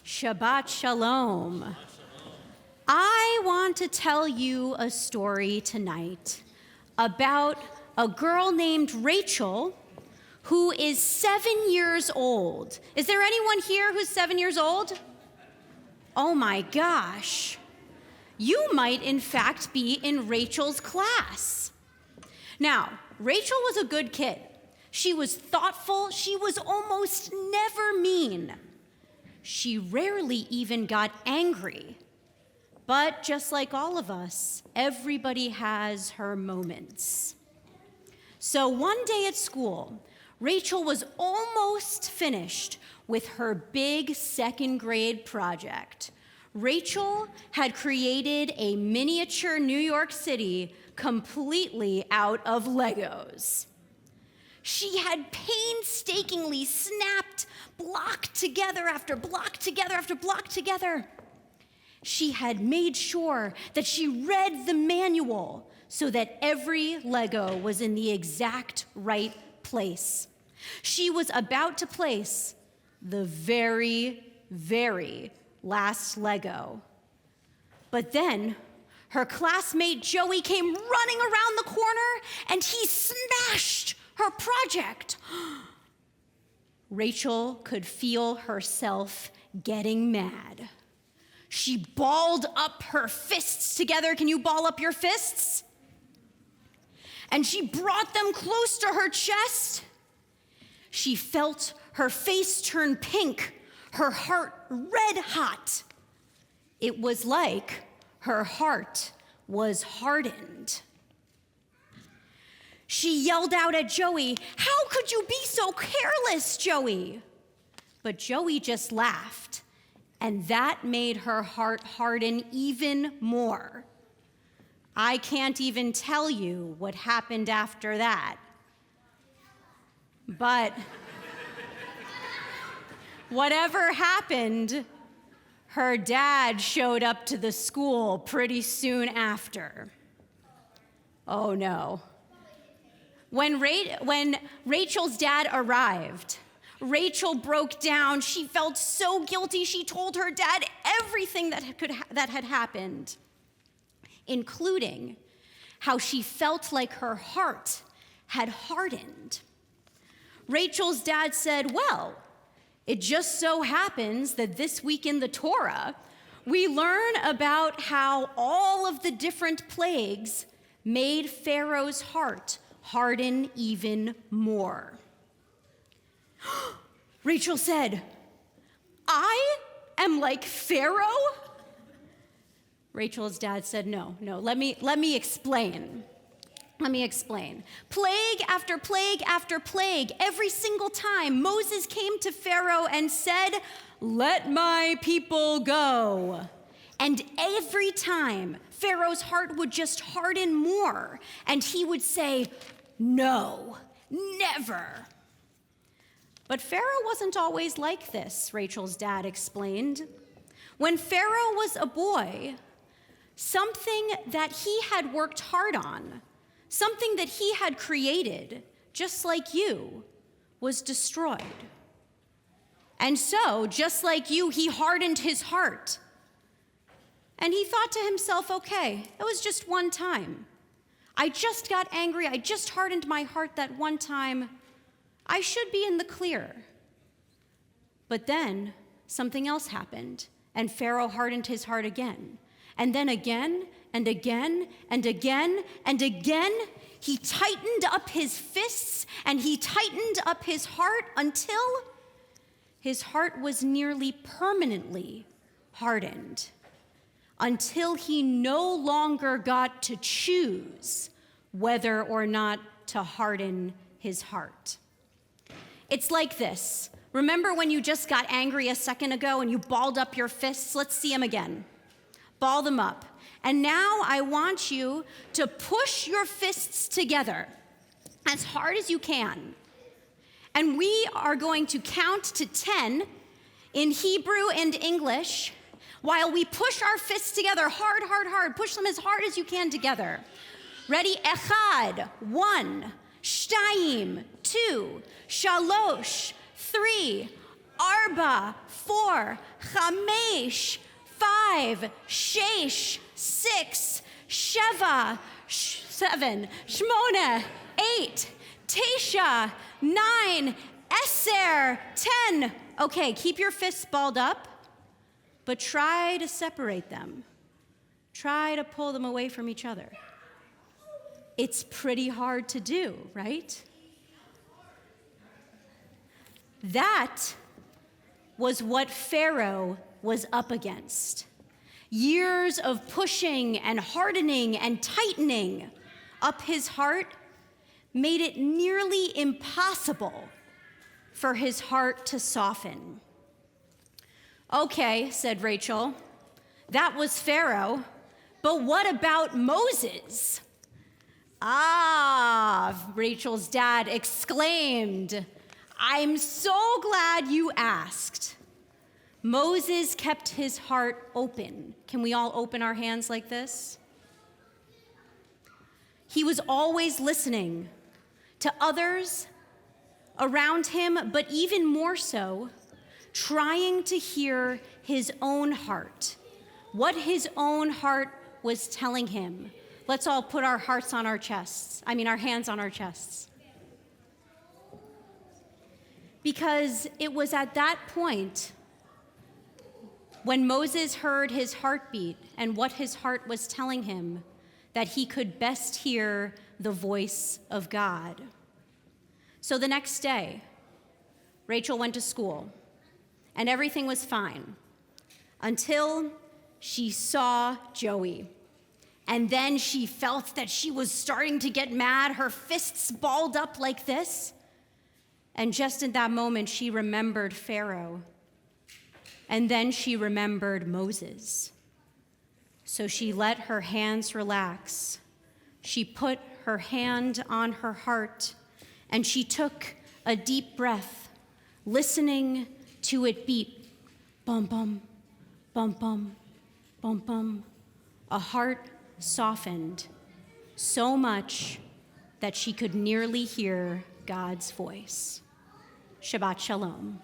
Shabbat Shalom. I want to tell you a story tonight about a girl named Rachel who is 7 years old. Is there anyone here who's 7 years old? Oh my gosh. You might, in fact, be in Rachel's class. Now, Rachel was a good kid. She was thoughtful. She was almost never mean. She rarely even got angry. But just like all of us, everybody has her moments. So one day at school, Rachel was almost finished with her big second grade project. Rachel had created a miniature New York City completely out of Legos. She had painstakingly snapped block together after block together after block together. She had made sure that she read the manual so that every Lego was in the exact right place. She was about to place the very, very last Lego. But then her classmate Joey came running around the corner and he smashed her project. Rachel could feel herself getting mad. She balled up her fists together. Can you ball up your fists? And she brought them close to her chest. She felt her face turn pink, her heart red hot. It was like her heart was hardened. She yelled out at Joey, "How could you be so careless, Joey?" But Joey just laughed, and that made her heart harden even more. I can't even tell you what happened after that. But whatever happened, her dad showed up to the school pretty soon after. Oh no. When Rachel's dad arrived, Rachel broke down. She felt so guilty. She told her dad everything that had happened, including how she felt like her heart had hardened. Rachel's dad said, "Well, it just so happens that this week in the Torah, we learn about how all of the different plagues made Pharaoh's heart harden even more." Rachel said, "I am like Pharaoh?" Rachel's dad said, No, let me explain. Let me explain. Plague after plague after plague, every single time Moses came to Pharaoh and said, "Let my people go." And every time Pharaoh's heart would just harden more, and he would say, "No, never." But Pharaoh wasn't always like this, Rachel's dad explained. When Pharaoh was a boy, something that he had worked hard on, something that he had created, just like you, was destroyed. And so, just like you, he hardened his heart. And he thought to himself, okay, it was just one time. I just got angry. I just hardened my heart that one time. I should be in the clear. But then something else happened, and Pharaoh hardened his heart again. And then again, and again, and again, and again, he tightened up his fists, and he tightened up his heart until his heart was nearly permanently hardened, until he no longer got to choose whether or not to harden his heart. It's like this. Remember when you just got angry a second ago and you balled up your fists? Let's see them again. Ball them up. And now I want you to push your fists together as hard as you can. And we are going to count to 10 in Hebrew and English while we push our fists together hard, hard, hard. Push them as hard as you can together. Ready? Echad, 1, shtayim, 2, shalosh, 3, Arba, 4, Chamesh, 5, Shesh, 6, Sheva, 7, Shmona, 8, Tesha, 9, Eser, 10. Okay, keep your fists balled up, but try to separate them. Try to pull them away from each other. It's pretty hard to do, right? That was what Pharaoh was up against. Years of pushing and hardening and tightening up his heart made it nearly impossible for his heart to soften. Okay, said Rachel, that was Pharaoh, but what about Moses? Ah, Rachel's dad exclaimed, I'm so glad you asked. Moses kept his heart open. Can we all open our hands like this? He was always listening to others around him, but even more so, trying to hear his own heart, what his own heart was telling him. Let's all put our hands on our chests. Because it was at that point when Moses heard his heartbeat and what his heart was telling him that he could best hear the voice of God. So the next day, Rachel went to school, and everything was fine until she saw Joey. And then she felt that she was starting to get mad, her fists balled up like this. And just in that moment, she remembered Pharaoh. And then she remembered Moses. So she let her hands relax. She put her hand on her heart, and she took a deep breath, listening to it beat. Bum, bum, bum, bum, bum, bum. A heart softened so much that she could nearly hear God's voice. Shabbat Shalom.